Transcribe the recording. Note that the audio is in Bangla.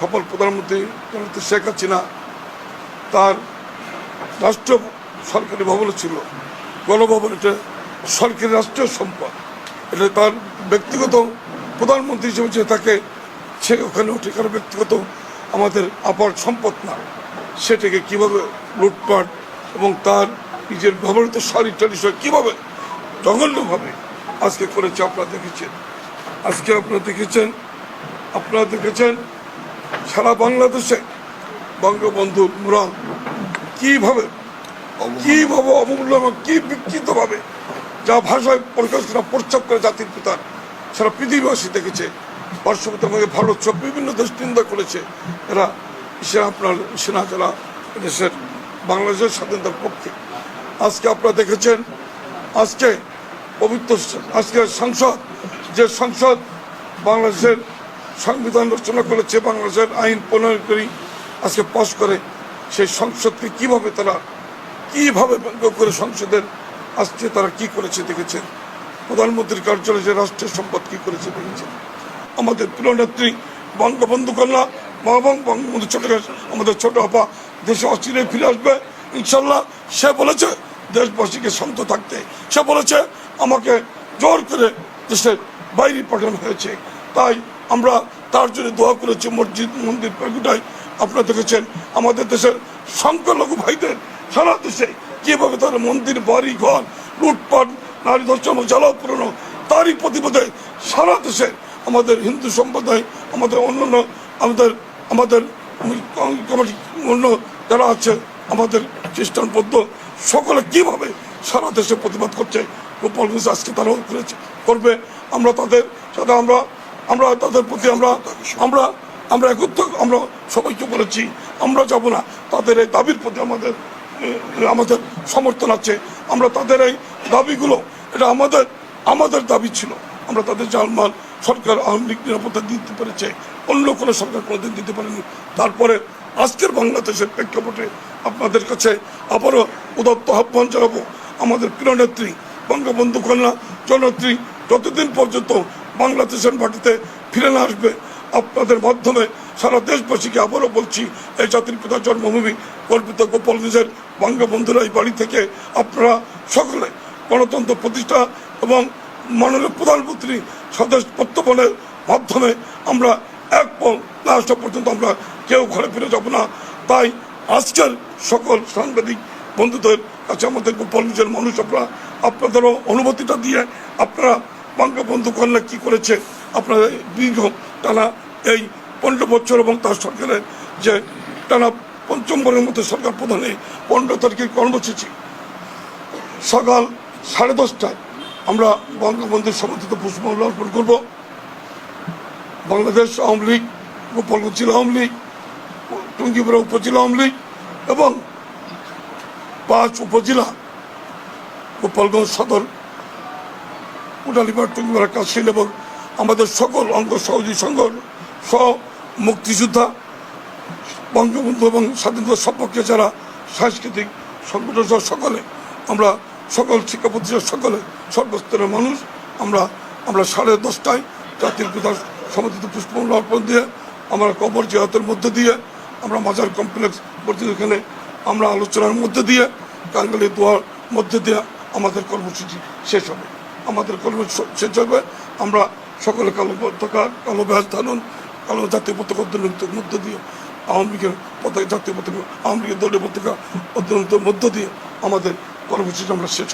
সফল প্রধানমন্ত্রী শেখ হাসিনা তার রাষ্ট্র সরকারি ভবন ছিল, গণভবন, এটা সরকারি রাষ্ট্রীয় সম্পদ, এটা তার ব্যক্তিগত প্রধানমন্ত্রী হিসেবে যে তাকে সে ওখানে ওঠে, কারণ ব্যক্তিগত আমাদের আপার সম্পদ না, সেটাকে কীভাবে লুটপাট এবং তার নিজের ব্যবহৃত শাড়ি টাড়ি কীভাবে জঘন্যভাবে আজকে করেছে আপনারা দেখেছেন। আজকে আপনারা দেখেছেন সারা বাংলাদেশে বঙ্গবন্ধুর মুরাল কীভাবে অবমূল্য এবং কী বিকৃতভাবে যা ভাষায় প্রকাশ করা প্রস্তাব করে জাতির পিতার সারা পৃথিবীবাসী দেখেছে। পার্শ্ববর্তী আমাদের ভারত সব বিভিন্ন দেশ নিন্দা করেছে। এরা আপনার সেনা যারা দেশের বাংলাদেশের স্বাধীনতার পক্ষে। আজকে আপনারা দেখেছেন আজকে পবিত্র সংসদ, যে সংসদ বাংলাদেশের সংবিধান রচনা করেছে, বাংলাদেশের আইন প্রণয়নকারী আজকে পাশ করে, সেই সংসদকে কীভাবে ব্যঙ্গ করে সংসদের আজকে তারা কি করেছে দেখেছেন। প্রধানমন্ত্রীর কার্যালয়ে যে রাষ্ট্রের সম্পদ কি করেছে দেখেছেন। আমাদের প্রিয় নেত্রী বঙ্গবন্ধু কন্যা বঙ্গবন্ধু আমাদের ছোট আপা দেশে অচিরে ফিরে আসবে ইনশাল্লাহ। সে বলেছে দেশবাসীকে শান্ত থাকতে, সে বলেছে আমাকে জোর করে দেশের বাইরে পাঠানো হয়েছে, তাই আমরা তার জন্য দোয়া করেছি মসজিদ মন্দির পেগুটায়। আপনারা দেখেছেন আমাদের দেশের সংখ্যালঘু ভাইদের সারা দেশে কীভাবে তারা মন্দির বাড়ি ঘর লুটপাট নারী ধর্ষণ জ্বালাও পুরনো, তারই প্রতিবাদে সারা দেশে আমাদের হিন্দু সম্প্রদায়, আমাদের অন্যান্য আমাদের অন্য যারা আছে, আমাদের খ্রিস্টান বৌদ্ধ সকলে কীভাবে সারা দেশে প্রতিবাদ করছে। গোপালগঞ্জ আজকে তারাও করবে। আমরা তাদের সাথে আমরা তাদের প্রতি আমরা একত্র আমরা সবাইকে বলেছি আমরা যাব না। তাদের এই দাবির প্রতি আমাদের সমর্থন আছে। আমরা তাদের এই দাবিগুলো, এটা আমাদের দাবি ছিল। আমরা তাদের জানমাল সরকার আওয়ামী লীগ নিরাপত্তা দিতে পেরেছে, অন্য কোনো সরকার কোনোদিন দিতে পারেনি। তারপরে আজকের বাংলাদেশের প্রেক্ষাপটে আপনাদের কাছে আবারও উদাত্ত আহ্বান জানাবো, আমাদের প্রিয় নেত্রী বঙ্গবন্ধু কন্যা জননেত্রী যতদিন পর্যন্ত বাংলাদেশের মাটিতে ফিরে না আসবে, আপনাদের মাধ্যমে সারা দেশবাসীকে আবারও বলছি, এই জাতির পিতার জন্মভূমি কল্পিত গোপালগঞ্জের বঙ্গবন্ধুর এই বাড়ি থেকে আপনারা সকলে গণতন্ত্র প্রতিষ্ঠা এবং মাননীয় প্রধানমন্ত্রী স্বদেশ প্রত্যর্পণের মাধ্যমে আমরা এক না আসা পর্যন্ত আমরা কেউ ঘরে ফিরে যাব না। তাই আজকের সকল সাংবাদিক বন্ধুদের কাছে আমাদের গোপালগঞ্জের মানুষ আপনাদেরও অনুমতিটা দিয়ে আপনারা বঙ্গবন্ধু কন্যা কী করেছে, আপনারা দীর্ঘ টানা এই 15 বছর এবং তার সরকারের যে টানা পঞ্চমবারের মধ্যে সরকার প্রধানে 15 তারিখের কর্মসূচি সকাল 10:30টায় আমরা বঙ্গবন্ধুর সমর্থিত পুষ্পমাল্য অর্পণ করব। বাংলাদেশ আওয়ামী লীগ, গোপালগঞ্জ জেলা আওয়ামী লীগ, টুঙ্গিপাড়া উপজেলা আওয়ামী লীগ এবং 5 উপজেলা গোপালগঞ্জ সদর, কোটালীপাড়, টুঙ্গিপাড়া, কাশিল এবং আমাদের সকল অঙ্গ সহযোগী সহ মুক্তিযোদ্ধা বঙ্গবন্ধু এবং স্বাধীনতা সপক্ষে যারা সাংস্কৃতিক সংগঠন সকলে, আমরা সকল শিক্ষা প্রতিষ্ঠান সকলে সর্বস্তরের মানুষ আমরা 10:30টায় জাতির পিতার সমর্থিত পুষ্পমাল্য অর্পণ দিয়ে আমরা কবর জিয়ারতের মধ্যে দিয়ে আমরা মাজার কমপ্লেক্স এখানে আমরা আলোচনার মধ্যে দিয়ে কাঙ্গালি দোয়ার মধ্যে দিয়ে আমাদের কর্মসূচি শেষ হবে। আমরা সকলে কালো পতাকা, কালো ব্যাজ ধারণ, কালো জাতীয় পতাকা উদ্যোগের মধ্য দিয়ে আওয়ামী লীগের পতাকা, জাতীয় পতাকা, আওয়ামী লীগের দলীয় পতাকা উদ্যোগের মধ্য দিয়ে আমাদের কর্মসূচি আমরা শেষ